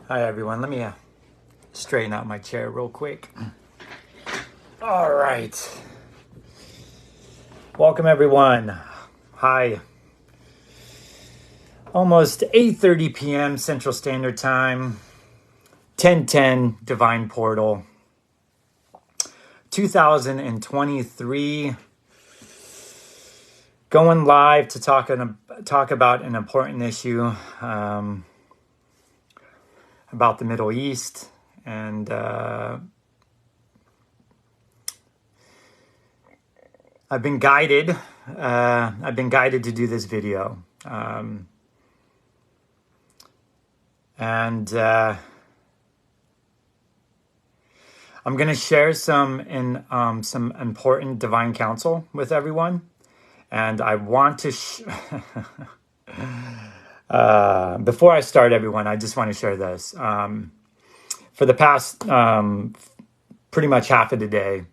Hi everyone, let me straighten out my chair real quick. All right. Welcome everyone. Hi. Almost 8:30 p.m. Central Standard Time. 10:10 Divine Portal. 2023. Going live to talk about an important issue. About the Middle East, and I've been guided to do this video, and I'm going to share some important divine counsel with everyone, and I want to before I start, everyone, I just want to share this. For the past pretty much half of the day,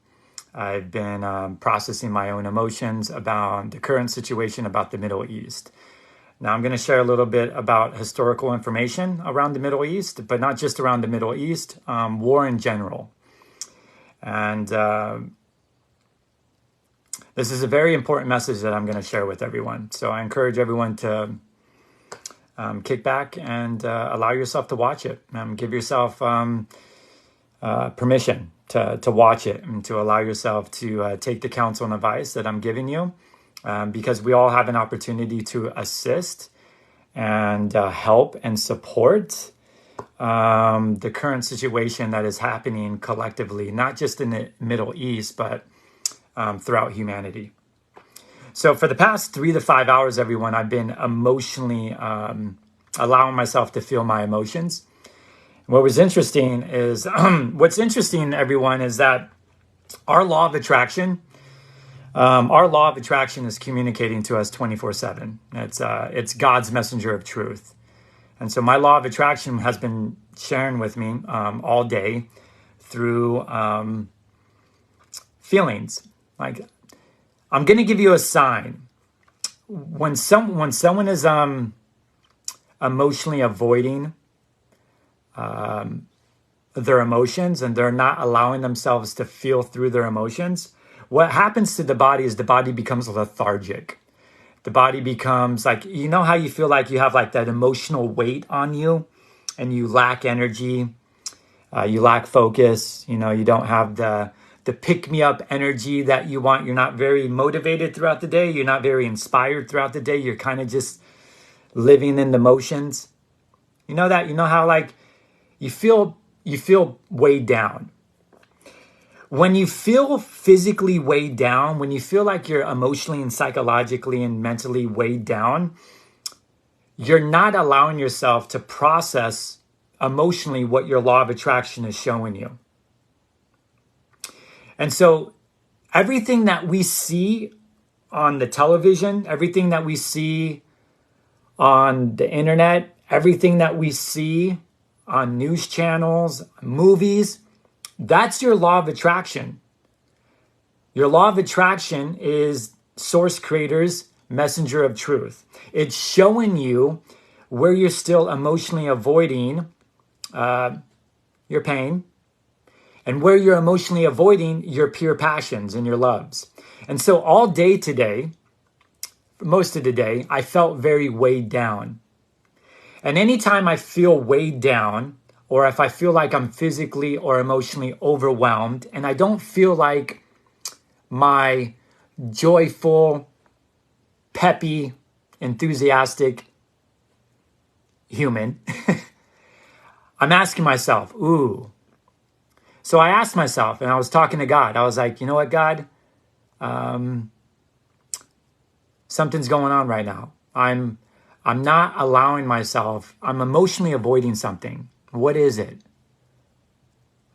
I've been processing my own emotions about the current situation about the Middle East. Now, I'm going to share a little bit about historical information around the Middle East, but not just around the Middle East, war in general. And this is a very important message that I'm going to share with everyone. So I encourage everyone to kick back and allow yourself to watch it. Give yourself permission to watch it and to allow yourself to take the counsel and advice that I'm giving you, because we all have an opportunity to assist and help and support the current situation that is happening collectively, not just in the Middle East, but throughout humanity. So for the past 3 to 5 hours, everyone, I've been emotionally allowing myself to feel my emotions. What was interesting is, everyone, is that our law of attraction is communicating to us 24/7. It's God's messenger of truth. And so my law of attraction has been sharing with me all day through feelings. Like, I'm going to give you a sign. When someone is emotionally avoiding their emotions and they're not allowing themselves to feel through their emotions, what happens to the body is the body becomes lethargic. The body becomes like, you know how you feel like you have like that emotional weight on you and you lack energy, you lack focus, you don't have the pick-me-up energy that you want. You're not very motivated throughout the day. You're not very inspired throughout the day. You're kind of just living in the motions. You know that? You know how like you feel weighed down. When you feel physically weighed down, when you feel like you're emotionally and psychologically and mentally weighed down, you're not allowing yourself to process emotionally what your law of attraction is showing you. And so everything that we see on the television, everything that we see on the internet, everything that we see on news channels, movies, that's your law of attraction. Your law of attraction is Source Creator's messenger of truth. It's showing you where you're still emotionally avoiding your pain, and where you're emotionally avoiding your pure passions and your loves. And so all day today, most of the day, I felt very weighed down. And anytime I feel weighed down, or if I feel like I'm physically or emotionally overwhelmed, and I don't feel like my joyful, peppy, enthusiastic human, I'm asking myself, ooh. So I asked myself, and I was talking to God. I was like, you know what, God? Something's going on right now. I'm not allowing myself. I'm emotionally avoiding something. What is it?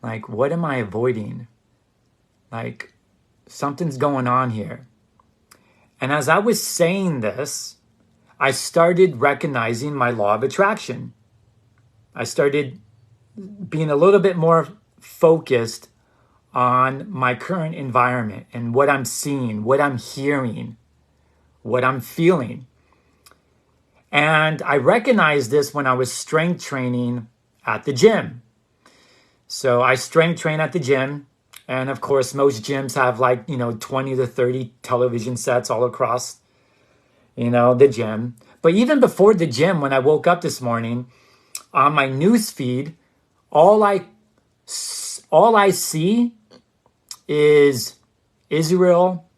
Like, what am I avoiding? Like, something's going on here. And as I was saying this, I started recognizing my law of attraction. I started being a little bit more focused on my current environment and what I'm seeing, what I'm hearing, what I'm feeling. And I recognized this when I was strength training at the gym. So I strength train at the gym. And of course, most gyms have 20 to 30 television sets all across, the gym. But even before the gym, when I woke up this morning, on my news feed, all I see is Israel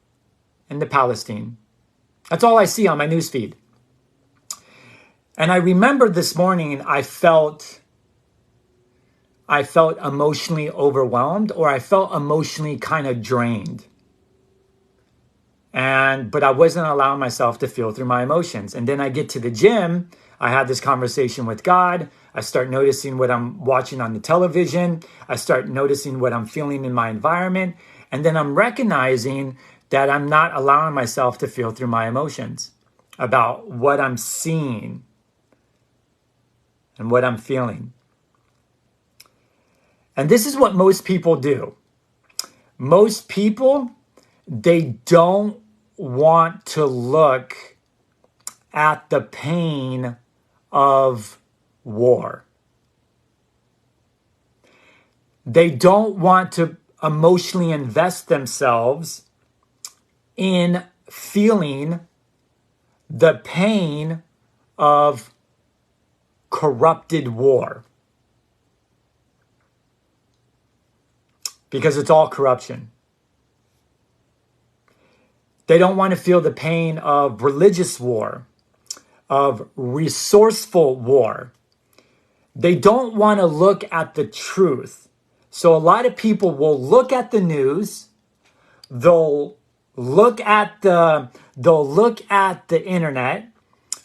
and the Palestine. That's all I see on my news feed. And I remember this morning I felt emotionally overwhelmed, or I felt emotionally kind of drained. But I wasn't allowing myself to feel through my emotions. And then I get to the gym, I had this conversation with God. I start noticing what I'm watching on the television. I start noticing what I'm feeling in my environment. And then I'm recognizing that I'm not allowing myself to feel through my emotions about what I'm seeing and what I'm feeling. And this is what most people do. Most people, they don't want to look at the pain of war. They don't want to emotionally invest themselves in feeling the pain of corrupted war. Because it's all corruption. They don't want to feel the pain of religious war, of resourceful war. They don't want to look at the truth. So a lot of people will look at the news, they'll look at the internet,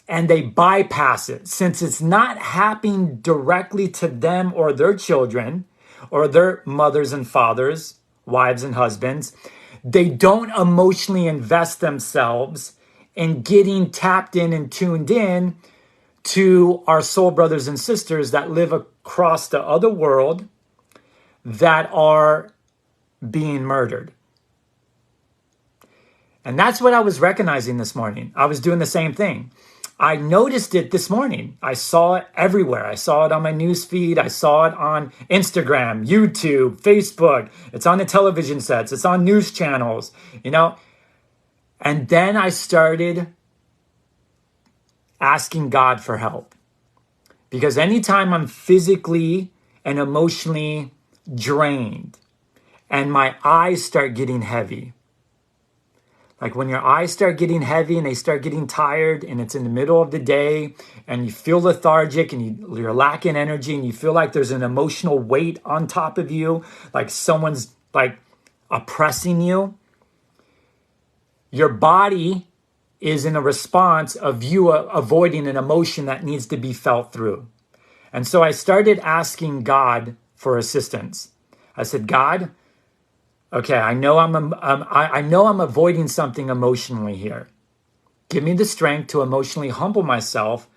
and they bypass it. Since it's not happening directly to them or their children, or their mothers and fathers, wives and husbands, they don't emotionally invest themselves in getting tapped in and tuned in to our soul brothers and sisters that live across the other world that are being murdered. And that's what I was recognizing this morning. I was doing the same thing. I noticed it this morning. I saw it everywhere. I saw it on my news feed. I saw it on Instagram, YouTube, Facebook. It's on the television sets. It's on news channels, And then I started asking God for help. Because anytime I'm physically and emotionally drained and my eyes start getting heavy, like when your eyes start getting heavy and they start getting tired and it's in the middle of the day and you feel lethargic and you're lacking energy and you feel like there's an emotional weight on top of you, like someone's oppressing you, your body is in a response of you avoiding an emotion that needs to be felt through. And so I started asking God for assistance. I said, God, okay, I know I'm avoiding something emotionally here. Give me the strength to emotionally humble myself.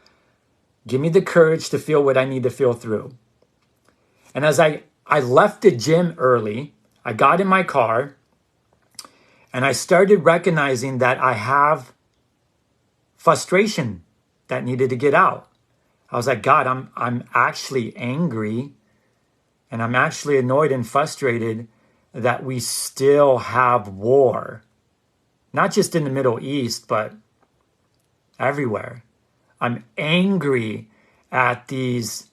Give me the courage to feel what I need to feel through. And as I left the gym early, I got in my car and I started recognizing that I have frustration that needed to get out. I was like, God, I'm actually angry and I'm actually annoyed and frustrated that we still have war, not just in the Middle East, but everywhere. I'm angry at these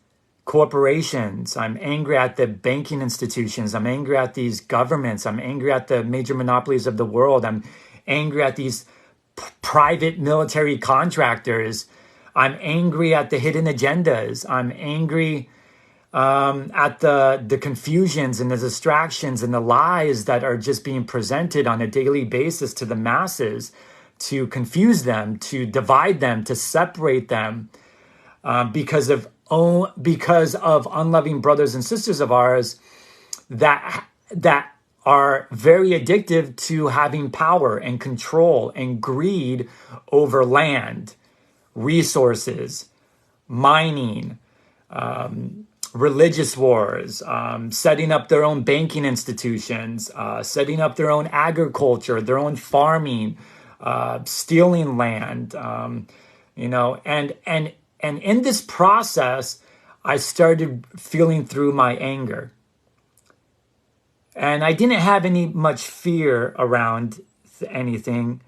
corporations. I'm angry at the banking institutions. I'm angry at these governments. I'm angry at the major monopolies of the world. I'm angry at these private military contractors. I'm angry at the hidden agendas. I'm angry at the confusions and the distractions and the lies that are just being presented on a daily basis to the masses, to confuse them, to divide them, to separate them, because of unloving brothers and sisters of ours that are very addictive to having power and control and greed over land, resources, mining, religious wars, setting up their own banking institutions, setting up their own agriculture, their own farming, stealing land, and in this process, I started feeling through my anger. And I didn't have any much fear around anything,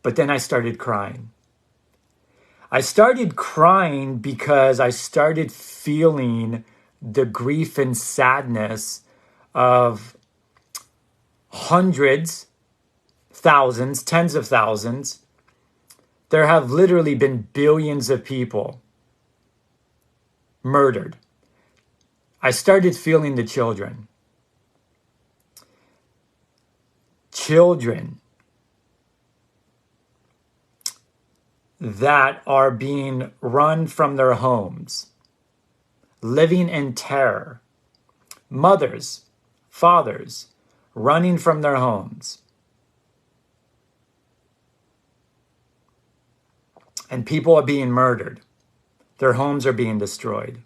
but then I started crying. I started crying because I started feeling the grief and sadness of hundreds, thousands, tens of thousands. There have literally been billions of people murdered. I started feeling the children. Children that are being run from their homes, living in terror. Mothers, fathers, running from their homes. And people are being murdered. Their homes are being destroyed.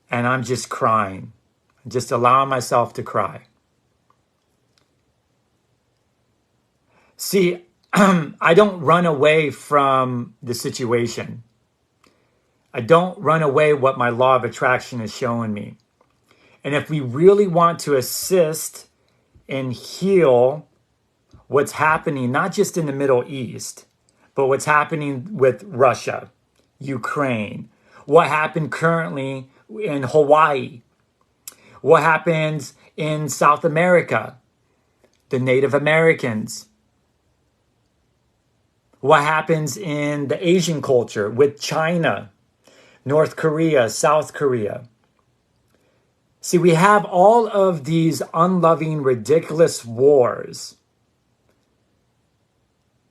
And I'm just crying, just allowing myself to cry. See, I don't run away from the situation. I don't run away what my law of attraction is showing me. And if we really want to assist and heal what's happening, not just in the Middle East, but what's happening with Russia, Ukraine, what happened currently in Hawaii, what happens in South America, the Native Americans, what happens in the Asian culture with China, North Korea, South Korea. See, we have all of these unloving, ridiculous wars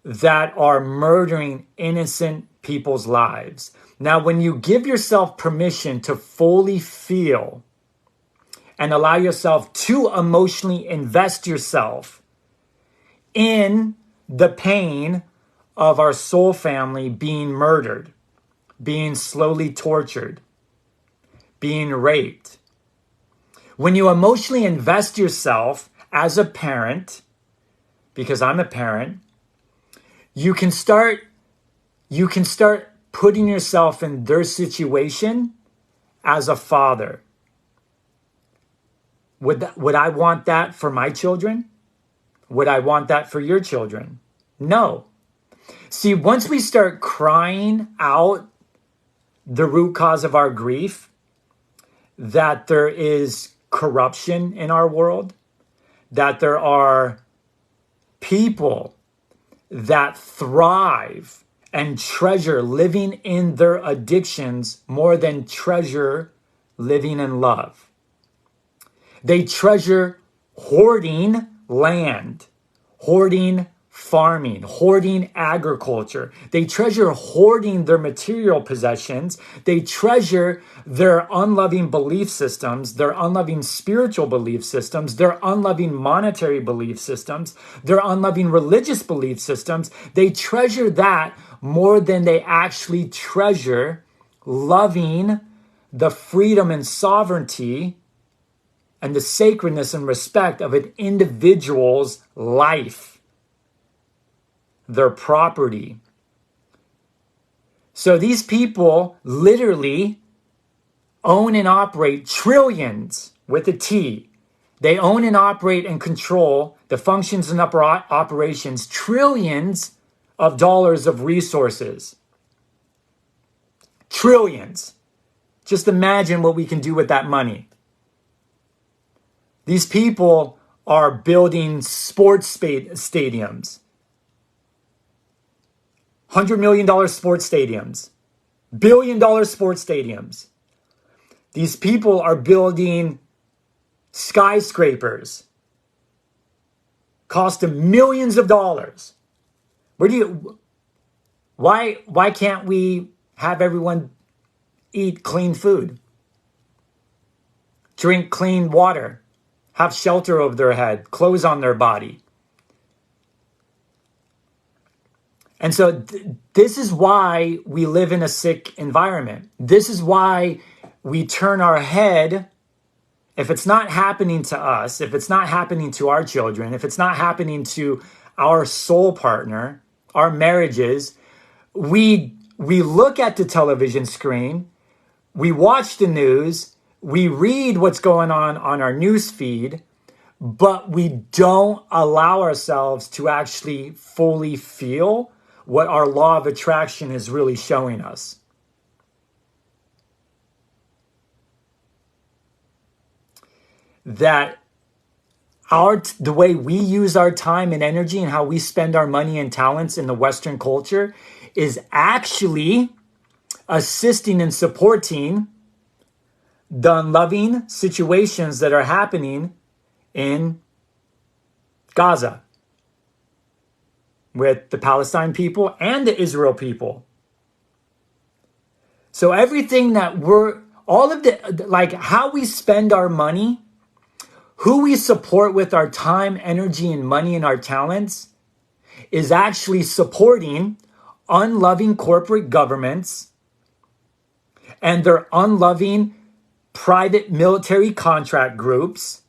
that are murdering innocent people's lives. Now, when you give yourself permission to fully feel and allow yourself to emotionally invest yourself in the pain of our soul family being murdered, being slowly tortured, being raped. When you emotionally invest yourself as a parent, because I'm a parent, you can start putting yourself in their situation as a father. Would I want that for my children? Would I want that for your children? No. See, once we start crying out the root cause of our grief, that there is corruption in our world, that there are people that thrive and treasure living in their addictions more than treasure living in love. They treasure hoarding land, hoarding farming, hoarding agriculture. They treasure hoarding their material possessions. They treasure their unloving belief systems, their unloving spiritual belief systems, their unloving monetary belief systems, their unloving religious belief systems. They treasure that more than they actually treasure loving the freedom and sovereignty and the sacredness and respect of an individual's life, their property. So these people literally own and operate trillions with a T. They own and operate and control the functions and operations, trillions of dollars of resources. Trillions. Just imagine what we can do with that money. These people are building sports stadiums. $100 million sports stadiums, $1 billion sports stadiums. These people are building skyscrapers, cost them millions of dollars. Why can't we have everyone eat clean food, drink clean water, have shelter over their head, clothes on their body? And so this is why we live in a sick environment. This is why we turn our head. If it's not happening to us, if it's not happening to our children, if it's not happening to our soul partner, our marriages, we We look at the television screen, we watch the news, we read what's going on our news feed, but we don't allow ourselves to actually fully feel what our law of attraction is really showing us. That the way we use our time and energy and how we spend our money and talents in the Western culture is actually assisting and supporting the unloving situations that are happening in Gaza with the Palestine people and the Israel people. So everything that all of the, like how we spend our money, who we support with our time, energy, and money and our talents is actually supporting unloving corporate governments and their unloving private military contract groups.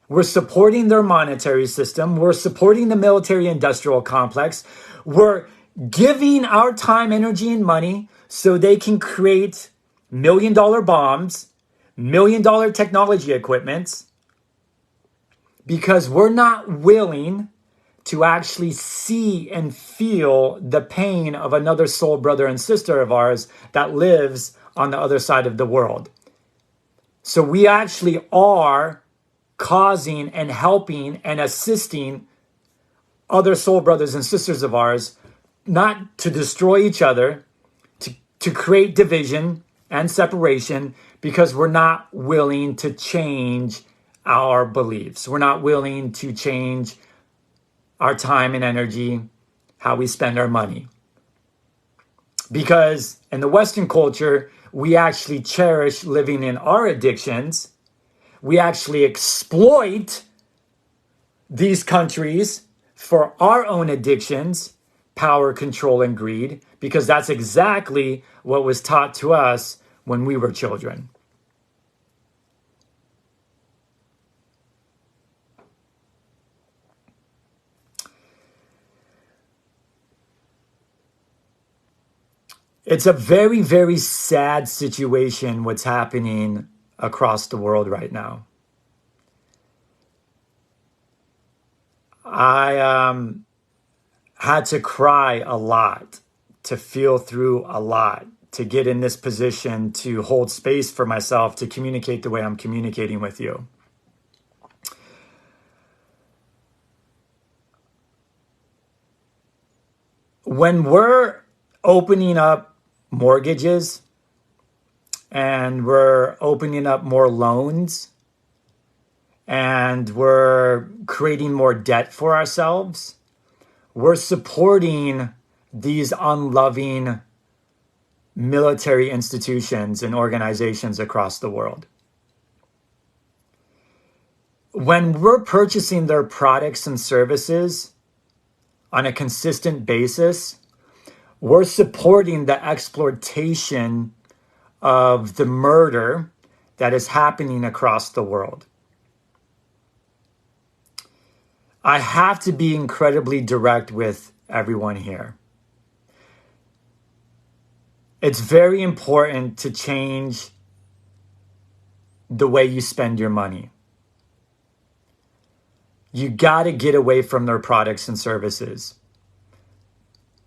We're supporting their monetary system. We're supporting the military industrial complex. We're giving our time, energy, and money so they can create $1 million bombs, $1 million technology equipments, because we're not willing to actually see and feel the pain of another soul brother and sister of ours that lives on the other side of the world. So we actually are causing and helping and assisting other soul brothers and sisters of ours not to destroy each other, to create division and separation, because we're not willing to change our beliefs. We're not willing to change our time and energy, how we spend our money. Because in the Western culture, we actually cherish living in our addictions. We actually exploit these countries for our own addictions, power, control, and greed, because that's exactly what was taught to us when we were children. It's a very, very sad situation what's happening across the world right now. I had to cry a lot, to feel through a lot, to get in this position, to hold space for myself, to communicate the way I'm communicating with you. When we're opening up mortgages and we're opening up more loans and we're creating more debt for ourselves, we're supporting these unloving military institutions and organizations across the world. When we're purchasing their products and services on a consistent basis, we're supporting the exploitation of the murder that is happening across the world. I have to be incredibly direct with everyone here. It's very important to change the way you spend your money. You got to get away from their products and services.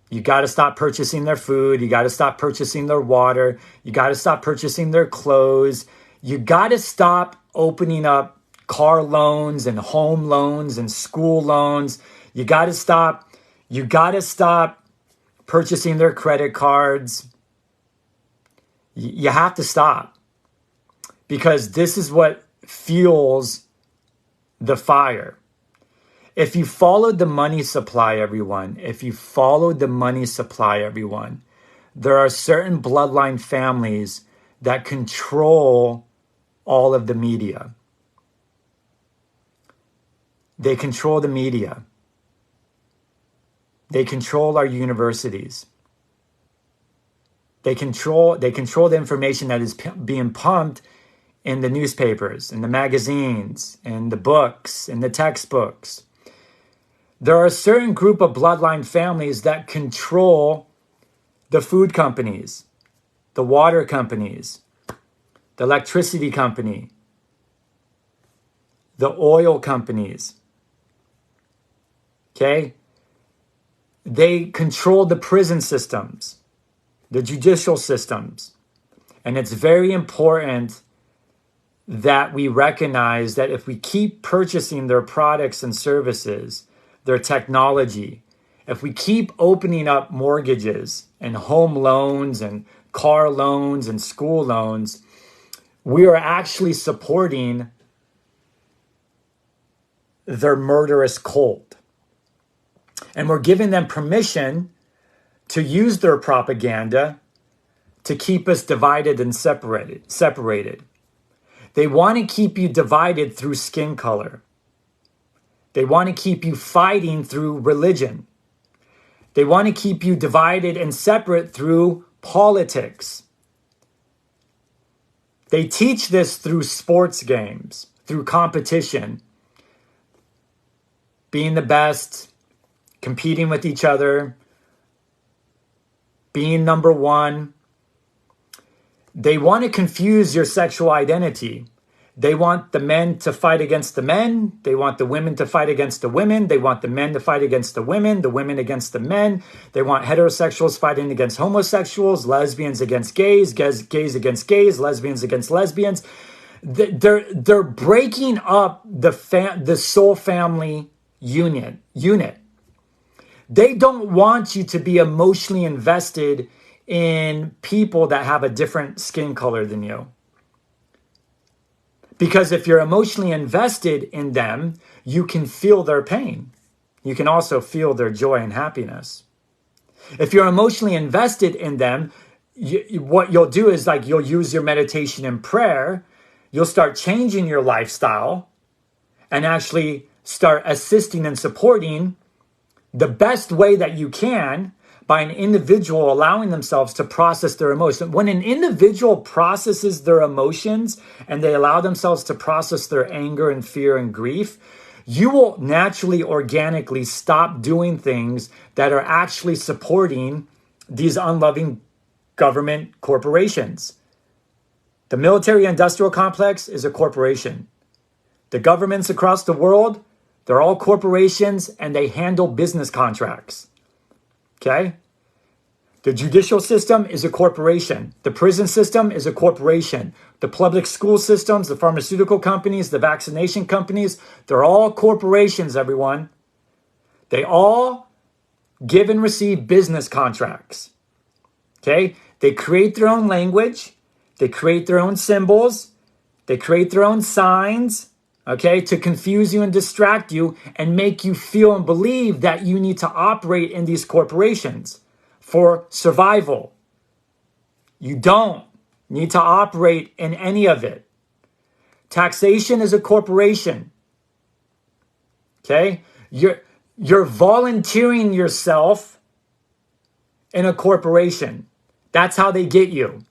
You got to stop purchasing their food. You got to stop purchasing their water. You got to stop purchasing their clothes. You got to stop opening up car loans and home loans and school loans. You got to stop purchasing their credit cards. You have to stop, because this is what fuels the fire. If you followed the money supply, everyone, there are certain bloodline families that control all of the media. They control the media. They control our universities. They control the information that is being pumped in the newspapers, in the magazines, in the books, in the textbooks. There are a certain group of bloodline families that control the food companies, the water companies, the electricity company, the oil companies. Okay? They control the prison systems, the judicial systems. And it's very important that we recognize that if we keep purchasing their products and services, their technology, if we keep opening up mortgages and home loans and car loans and school loans, we are actually supporting their murderous cult. And we're giving them permission to use their propaganda to keep us divided and separated. They want to keep you divided through skin color. They want to keep you fighting through religion. They want to keep you divided and separate through politics. They teach this through sports games, through competition, being the best, competing with each other, being number one. They want to confuse your sexual identity. They want the men to fight against the men. They want the women to fight against the women. They want the men to fight against the women against the men. They want heterosexuals fighting against homosexuals, lesbians against gays, gays against gays, lesbians against lesbians. They're breaking up the soul family unit. They don't want you to be emotionally invested in people that have a different skin color than you. Because if you're emotionally invested in them, you can feel their pain. You can also feel their joy and happiness. If you're emotionally invested in them, what you'll do is like you'll use your meditation and prayer. You'll start changing your lifestyle and actually start assisting and supporting the best way that you can by an individual allowing themselves to process their emotions. When an individual processes their emotions and they allow themselves to process their anger and fear and grief, you will naturally, organically stop doing things that are actually supporting these unloving government corporations. The military-industrial complex is a corporation. The governments across the world, they're all corporations and they handle business contracts. Okay? The judicial system is a corporation. The prison system is a corporation. The public school systems, the pharmaceutical companies, the vaccination companies, they're all corporations, everyone. They all give and receive business contracts. Okay? They create their own language. They create their own symbols. They create their own signs. Okay, to confuse you and distract you and make you feel and believe that you need to operate in these corporations for survival. You don't need to operate in any of it. Taxation is a corporation. Okay, you're volunteering yourself in a corporation. That's how they get you.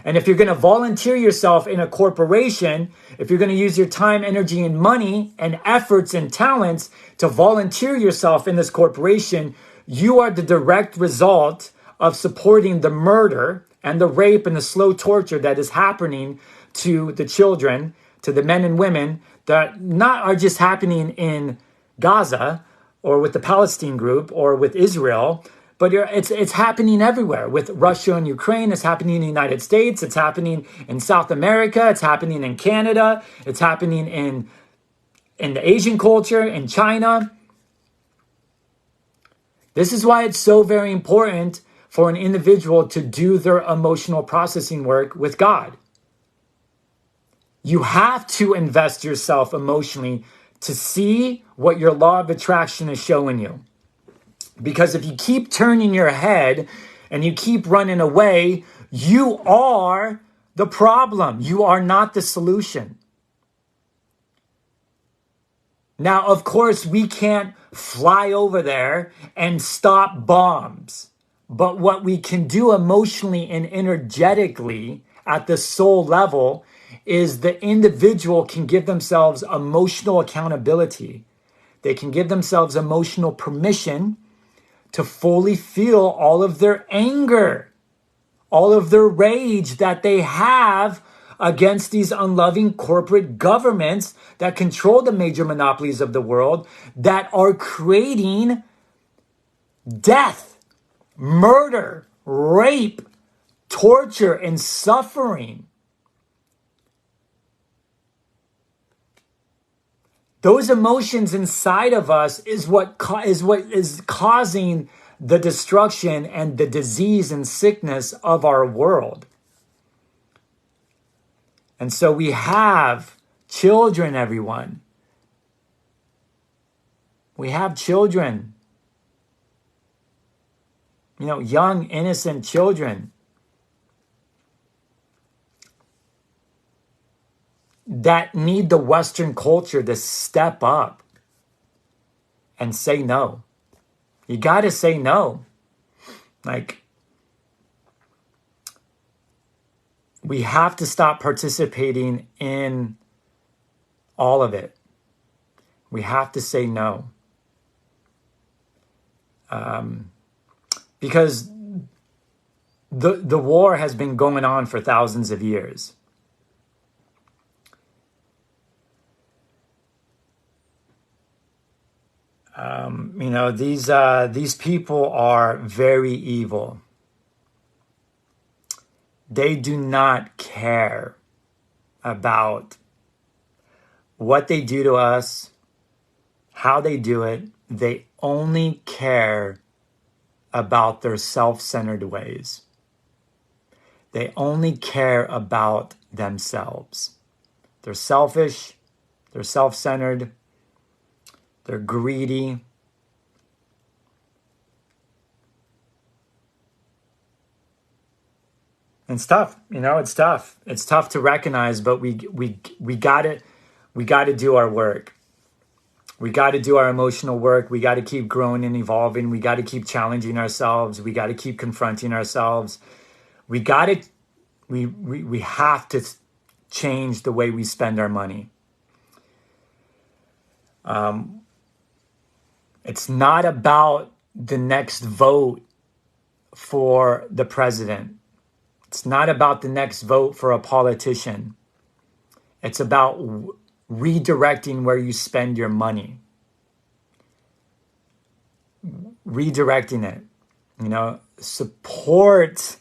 And if you're going to volunteer yourself in a corporation, if you're going to use your time, energy, and money and efforts and talents to volunteer yourself in this corporation, you are the direct result of supporting the murder and the rape and the slow torture that is happening to the children, to the men and women that not are just happening in Gaza or with the Palestine group or with Israel, but it's happening everywhere with Russia and Ukraine. It's happening in the United States. It's happening in South America. It's happening in Canada. It's happening in the Asian culture, in China. This is why it's so very important for an individual to do their emotional processing work with God. You have to invest yourself emotionally to see what your law of attraction is showing you. Because if you keep turning your head and you keep running away, you are the problem. You are not the solution. Now, of course, we can't fly over there and stop bombs. But what we can do emotionally and energetically at the soul level is the individual can give themselves emotional accountability. They can give themselves emotional permission to fully feel all of their anger, all of their rage that they have against these unloving corporate governments that control the major monopolies of the world, that are creating death, murder, rape, torture, and suffering. Those emotions inside of us is what is causing the destruction and the disease and sickness of our world. And so we have children, everyone. We have children. Young, innocent children that need the Western culture to step up and say no. You got to say no. We have to stop participating in all of it. We have to say no. Because the war has been going on for thousands of years. These people are very evil. They do not care about what they do to us, how they do it. They only care about their self-centered ways. They only care about themselves. They're selfish. They're self-centered. They're greedy. And it's tough, it's tough. It's tough to recognize, but we gotta do our work. We gotta do our emotional work. We gotta keep growing and evolving. We gotta keep challenging ourselves. We gotta keep confronting ourselves. We have to change the way we spend our money. It's not about the next vote for the president. It's not about the next vote for a politician. It's about redirecting where you spend your money. Redirecting it. Support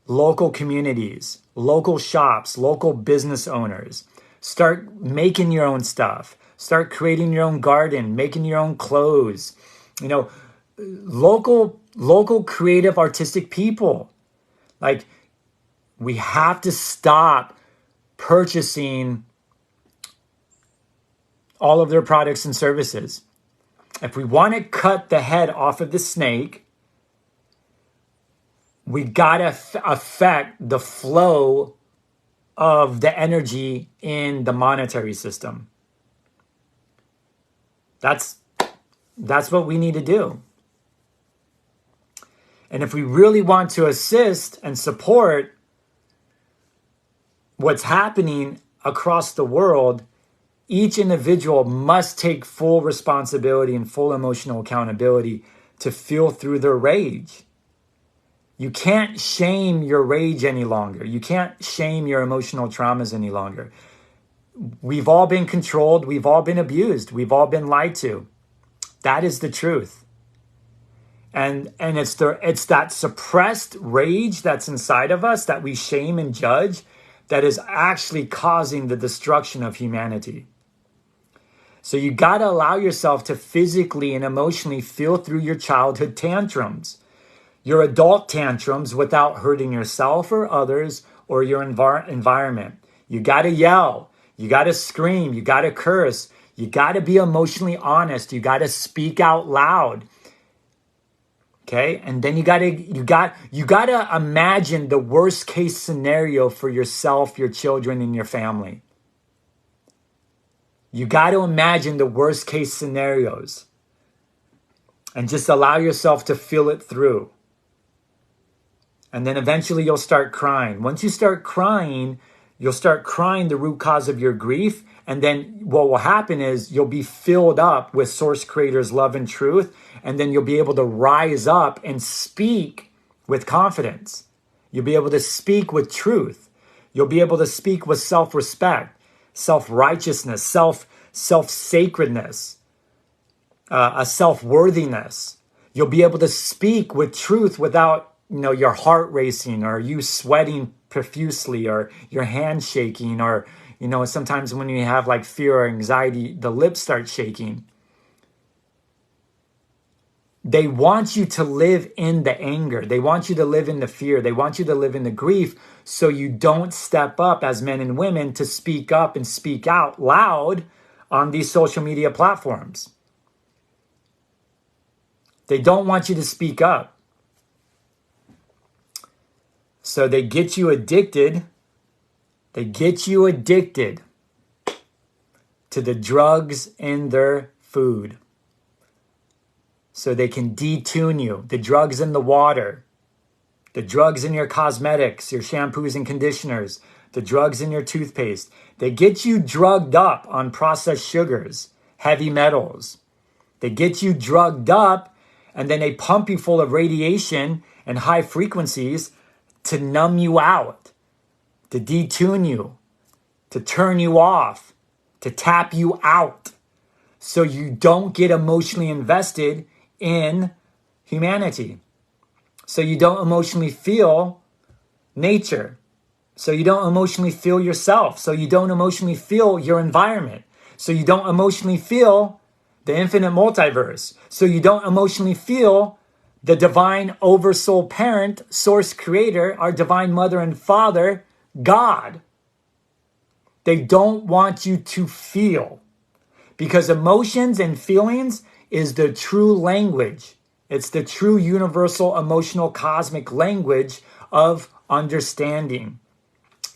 local communities, local shops, local business owners. Start making your own stuff. Start creating your own garden, making your own clothes. Local creative, artistic people. We have to stop purchasing all of their products and services. If we want to cut the head off of the snake, we got to affect the flow of the energy in the monetary system. That's what we need to do. And if we really want to assist and support what's happening across the world, each individual must take full responsibility and full emotional accountability to feel through their rage. You can't shame your rage any longer. You can't shame your emotional traumas any longer. We've all been controlled. We've all been abused. We've all been lied to. That is the truth. And it's that suppressed rage that's inside of us that we shame and judge that is actually causing the destruction of humanity. So you got to allow yourself to physically and emotionally feel through your childhood tantrums, your adult tantrums, without hurting yourself or others or your environment. You got to yell. You got to scream. You got to curse. You got to be emotionally honest. You got to speak out loud. Okay? And then you got to imagine the worst case scenario for yourself, your children, and your family. You got to imagine the worst case scenarios and just allow yourself to feel it through. And then eventually you'll start crying. Once you start crying, you'll start crying the root cause of your grief, And then what will happen is you'll be filled up with Source Creator's love and truth. And then you'll be able to rise up and speak with confidence. You'll be able to speak with truth. You'll be able to speak with self-respect, self-righteousness, self-sacredness, a self-worthiness. You'll be able to speak with truth without, your heart racing or you sweating profusely or your hand shaking or, sometimes when you have like fear or anxiety, the lips start shaking. They want you to live in the anger. They want you to live in the fear. They want you to live in the grief so you don't step up as men and women to speak up and speak out loud on these social media platforms. They don't want you to speak up. So they get you addicted. They get you addicted to the drugs in their food. So they can detune you. The drugs in the water. The drugs in your cosmetics, your shampoos and conditioners. The drugs in your toothpaste. They get you drugged up on processed sugars, heavy metals. They get you drugged up and then they pump you full of radiation and high frequencies to numb you out, to detune you, to turn you off, to tap you out so you don't get emotionally invested in humanity. So you don't emotionally feel nature. So you don't emotionally feel yourself. So you don't emotionally feel your environment. So you don't emotionally feel the infinite multiverse. So you don't emotionally feel the divine oversoul parent, source creator, our divine mother and father, God. They don't want you to feel, because emotions and feelings is the true language. It's the true universal emotional cosmic language of understanding,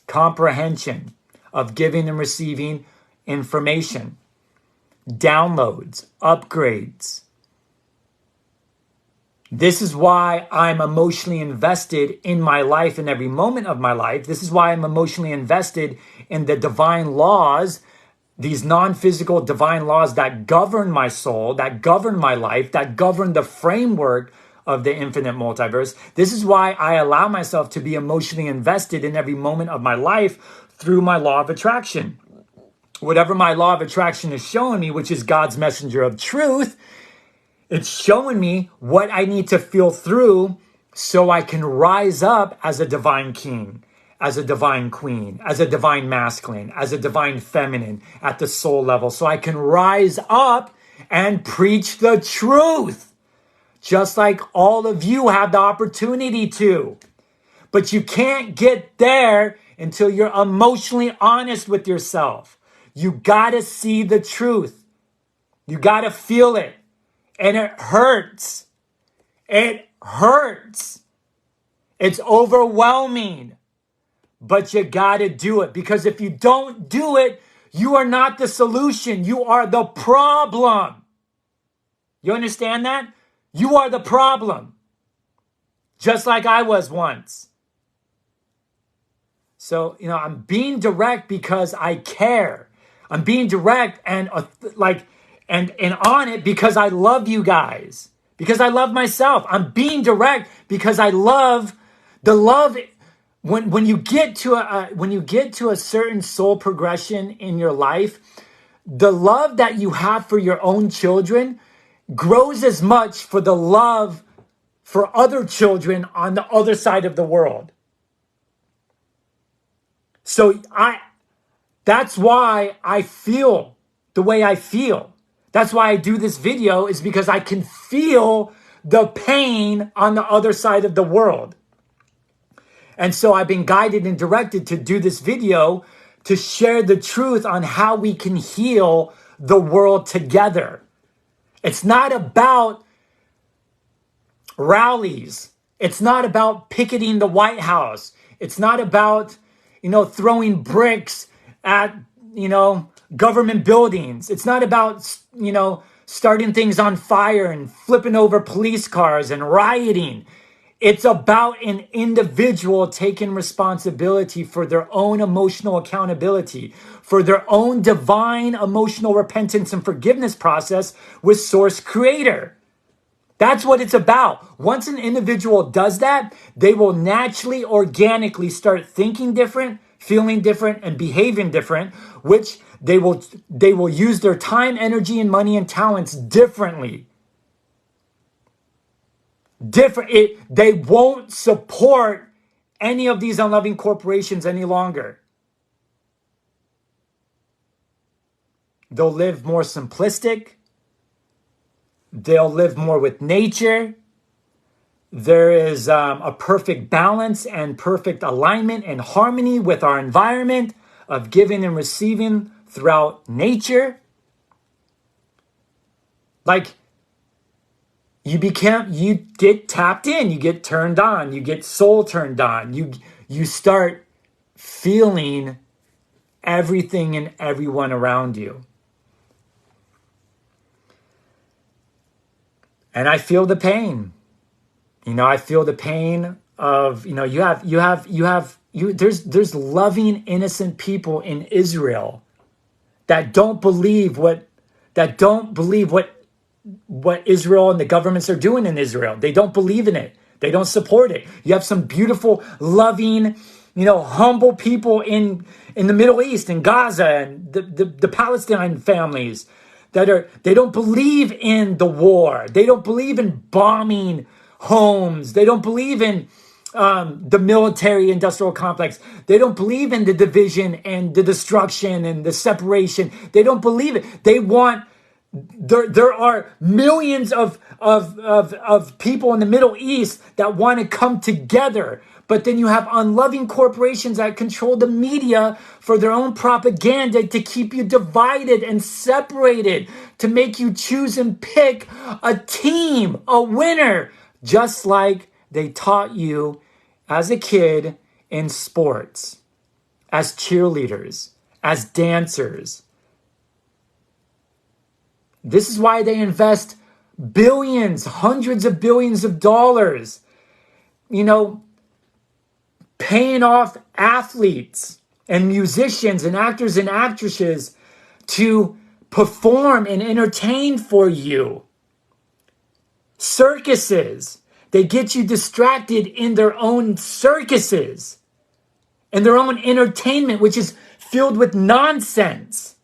comprehension, of giving and receiving information, downloads, upgrades. This is why I'm emotionally invested in my life in every moment of my life. This is why I'm emotionally invested in the divine laws, these non-physical divine laws that govern my soul, that govern my life, that govern the framework of the infinite multiverse. This is why I allow myself to be emotionally invested in every moment of my life through my law of attraction. Whatever my law of attraction is showing me, which is God's messenger of truth, it's showing me what I need to feel through so I can rise up as a divine king, as a divine queen, as a divine masculine, as a divine feminine at the soul level. So I can rise up and preach the truth, just like all of you have the opportunity to. But you can't get there until you're emotionally honest with yourself. You gotta see the truth. You gotta feel it. And it hurts. It hurts. It's overwhelming. But you gotta do it. Because if you don't do it, you are not the solution. You are the problem. You understand that? You are the problem. Just like I was once. So, I'm being direct because I care. I'm being direct and on it because I love you guys. Because I love myself. I'm being direct because I love the love. When you get to a certain soul progression in your life, the love that you have for your own children grows as much for the love for other children on the other side of the world. So that's why I feel the way I feel. That's why I do this video, is because I can feel the pain on the other side of the world. And so I've been guided and directed to do this video to share the truth on how we can heal the world together. It's not about rallies. It's not about picketing the White House. It's not about, throwing bricks at, government buildings. It's not about, starting things on fire and flipping over police cars and rioting. It's about an individual taking responsibility for their own emotional accountability, for their own divine emotional repentance and forgiveness process with Source Creator. That's what it's about. Once an individual does that, they will naturally, organically start thinking different, feeling different, and behaving different, which they will use their time, energy, and money and talents differently. They won't support any of these unloving corporations any longer. They'll live more simplistic. They'll live more with nature. There is a perfect balance and perfect alignment and harmony with our environment of giving and receiving throughout nature. Like, you get tapped in, you get turned on, you get soul turned on. You start feeling everything and everyone around you. And I feel the pain. I feel the pain of, there's loving, innocent people in Israel that don't believe what Israel and the governments are doing in Israel. They don't believe in it. They don't support it. You have some beautiful, loving, humble people in the Middle East, in Gaza, and the Palestine families they don't believe in the war. They don't believe in bombing homes. They don't believe in the military industrial complex. They don't believe in the division and the destruction and the separation. They don't believe it. They want. There are millions of people in the Middle East that want to come together. But then you have unloving corporations that control the media for their own propaganda to keep you divided and separated, to make you choose and pick a team, a winner, just like they taught you as a kid in sports, as cheerleaders, as dancers. This is why they invest billions, hundreds of billions of dollars, paying off athletes and musicians and actors and actresses to perform and entertain for you. Circuses. They get you distracted in their own circuses and their own entertainment, which is filled with nonsense.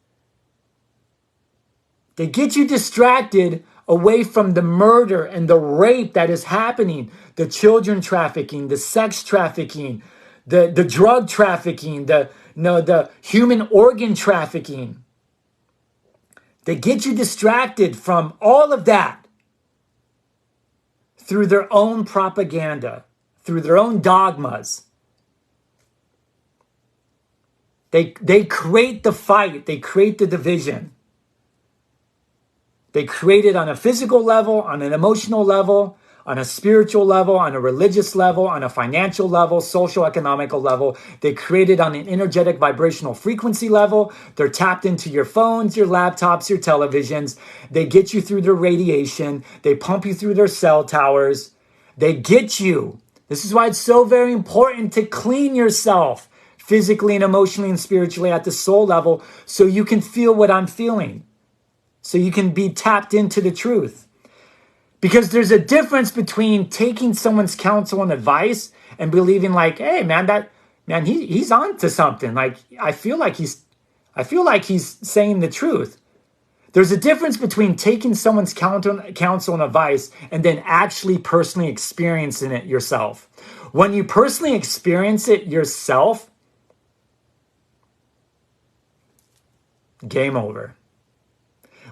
They get you distracted away from the murder and the rape that is happening, the children trafficking, the sex trafficking, the drug trafficking, the human organ trafficking. They get you distracted from all of that through their own propaganda, through their own dogmas. They create the fight, they create the division. They create it on a physical level, on an emotional level, on a spiritual level, on a religious level, on a financial level, social, economical level. They create it on an energetic vibrational frequency level. They're tapped into your phones, your laptops, your televisions. They get you through their radiation. They pump you through their cell towers. They get you. This is why it's so very important to clean yourself physically and emotionally and spiritually at the soul level so you can feel what I'm feeling. So you can be tapped into the truth. Because there's a difference between taking someone's counsel and advice and believing like, hey, he's on to something. Like, I feel like he's saying the truth. There's a difference between taking someone's counsel and advice and then actually personally experiencing it yourself. When you personally experience it yourself, game over.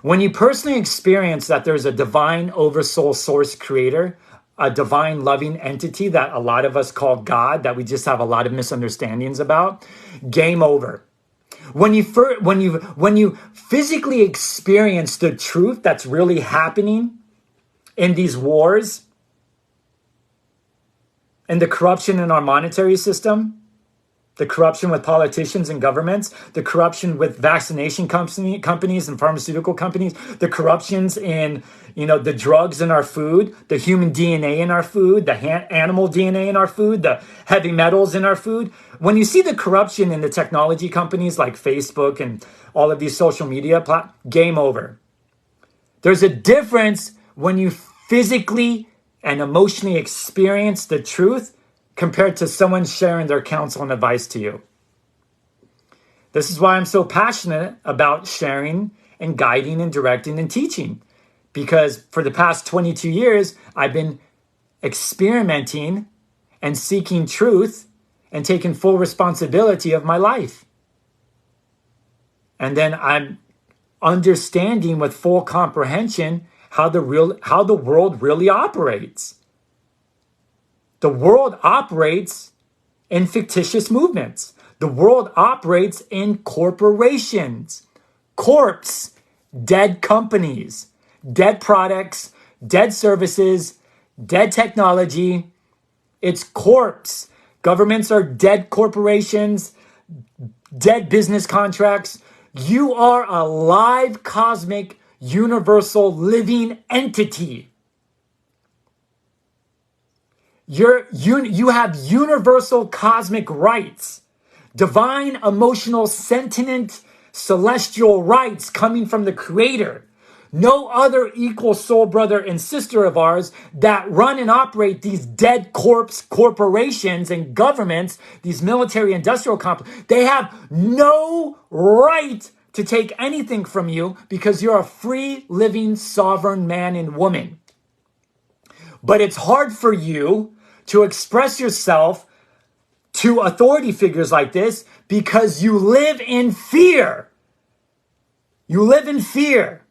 When you personally experience that there's a divine oversoul source creator, a divine loving entity that a lot of us call God, that we just have a lot of misunderstandings about, game over. When you physically experience the truth that's really happening in these wars and the corruption in our monetary system, The corruption with politicians and governments, the corruption with vaccination companies and pharmaceutical companies, the corruptions in, the drugs in our food, the human DNA in our food, the animal DNA in our food, the heavy metals in our food. When you see the corruption in the technology companies like Facebook and all of these social media game over. There's a difference when you physically and emotionally experience the truth compared to someone sharing their counsel and advice to you. This is why I'm so passionate about sharing and guiding and directing and teaching. Because for the past 22 years, I've been experimenting and seeking truth and taking full responsibility of my life. And then I'm understanding with full comprehension how the world really operates. The world operates in fictitious movements. The world operates in corporations, corpse, dead companies, dead products, dead services, dead technology. It's corpse. Governments are dead corporations, dead business contracts. You are a live, cosmic, universal, living entity. You have universal cosmic rights, divine, emotional, sentient, celestial rights coming from the Creator. No other equal soul brother and sister of ours that run and operate these dead corpse corporations and governments, these military industrial complexes, they have no right to take anything from you because you're a free, living, sovereign man and woman. But it's hard for you to express yourself to authority figures like this because you live in fear. You live in fear.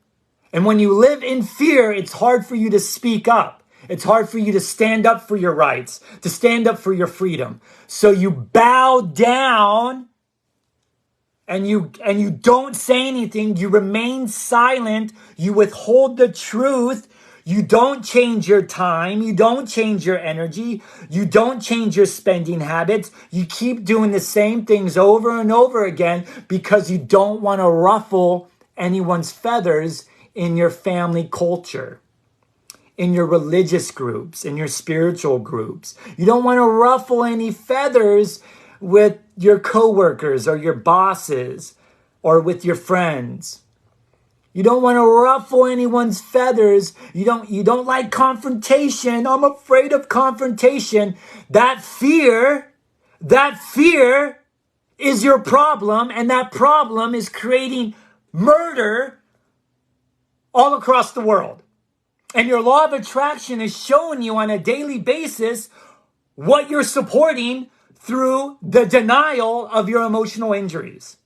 And when you live in fear, it's hard for you to speak up. It's hard for you to stand up for your rights, to stand up for your freedom. So you bow down and you don't say anything. You remain silent. You withhold the truth. You don't change your time. You don't change your energy. You don't change your spending habits. You keep doing the same things over and over again because you don't want to ruffle anyone's feathers in your family culture, in your religious groups, in your spiritual groups. You don't want to ruffle any feathers with your coworkers or your bosses or with your friends. You don't want to ruffle anyone's feathers. You don't like confrontation. I'm afraid of confrontation. That fear is your problem, and that problem is creating murder all across the world. And your law of attraction is showing you on a daily basis what you're supporting through the denial of your emotional injuries.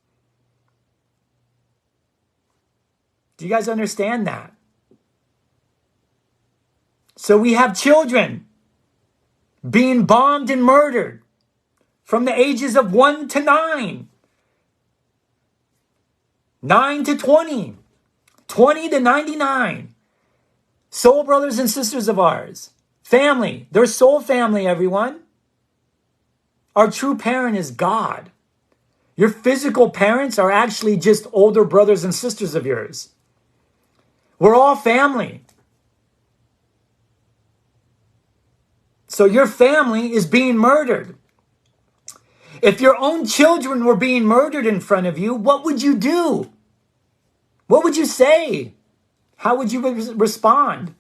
Do you guys understand that? So we have children being bombed and murdered from the ages of 1 to 9, 9 to 20, 20 to 99. Soul brothers and sisters of ours. Family. They're soul family, everyone. Our true parent is God. Your physical parents are actually just older brothers and sisters of yours. We're all family. So your family is being murdered. If your own children were being murdered in front of you, what would you do? What would you say? How would you respond?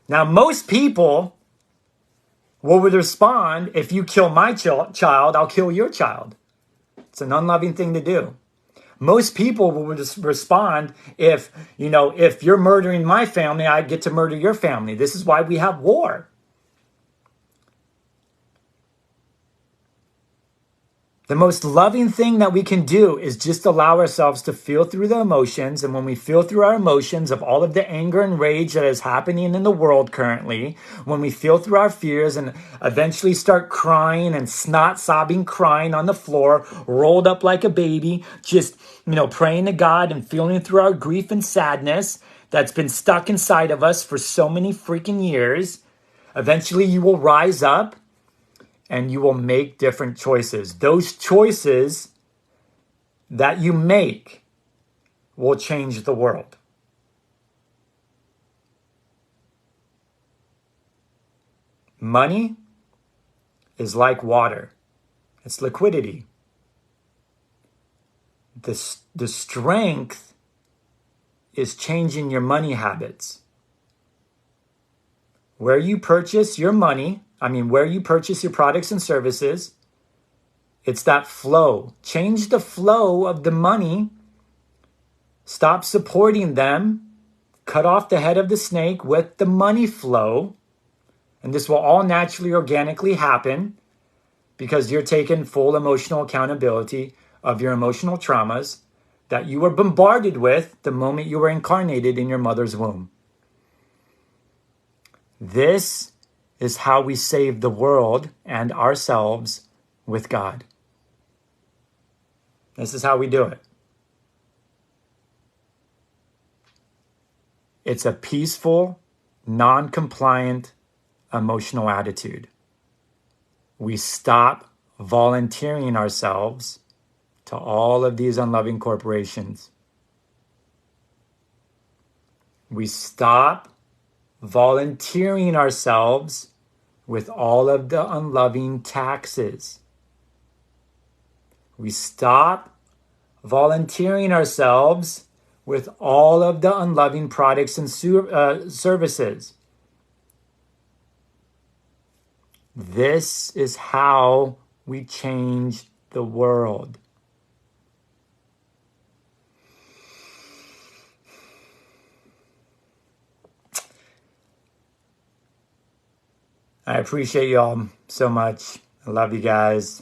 Now, most people will respond, if you kill my child, I'll kill your child. It's an unloving thing to do. Most people will respond if you're murdering my family, I get to murder your family. This is why we have war. The most loving thing that we can do is just allow ourselves to feel through the emotions. And when we feel through our emotions of all of the anger and rage that is happening in the world currently, when we feel through our fears and eventually start crying and snot sobbing, crying on the floor, rolled up like a baby, just, praying to God and feeling through our grief and sadness that's been stuck inside of us for so many freaking years, eventually you will rise up and you will make different choices. Those choices that you make will change the world. Money is like water. It's liquidity. The strength is changing your money habits. Where you purchase your where you purchase your products and services, it's that flow. Change the flow of the money. Stop supporting them. Cut off the head of the snake with the money flow. And this will all naturally, organically happen because you're taking full emotional accountability of your emotional traumas that you were bombarded with the moment you were incarnated in your mother's womb. This is how we save the world and ourselves with God. This is how we do it. It's a peaceful, non-compliant, emotional attitude. We stop volunteering ourselves to all of these unloving corporations. We stop volunteering ourselves with all of the unloving taxes. We stop volunteering ourselves with all of the unloving products and services. This is how we change the world. I appreciate you all so much. I love you guys.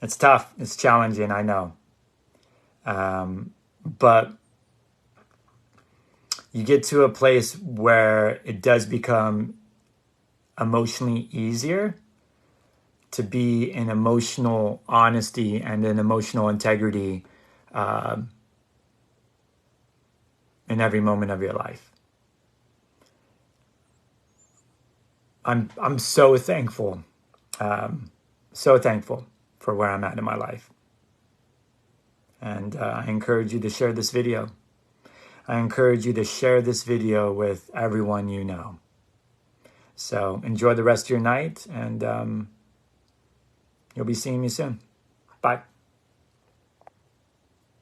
It's tough. It's challenging, I know. But you get to a place where it does become emotionally easier to be in emotional honesty and in emotional integrity in every moment of your life. I'm so thankful, for where I'm at in my life. And I encourage you to share this video. I encourage you to share this video with everyone you know. So enjoy the rest of your night, and you'll be seeing me soon. Bye.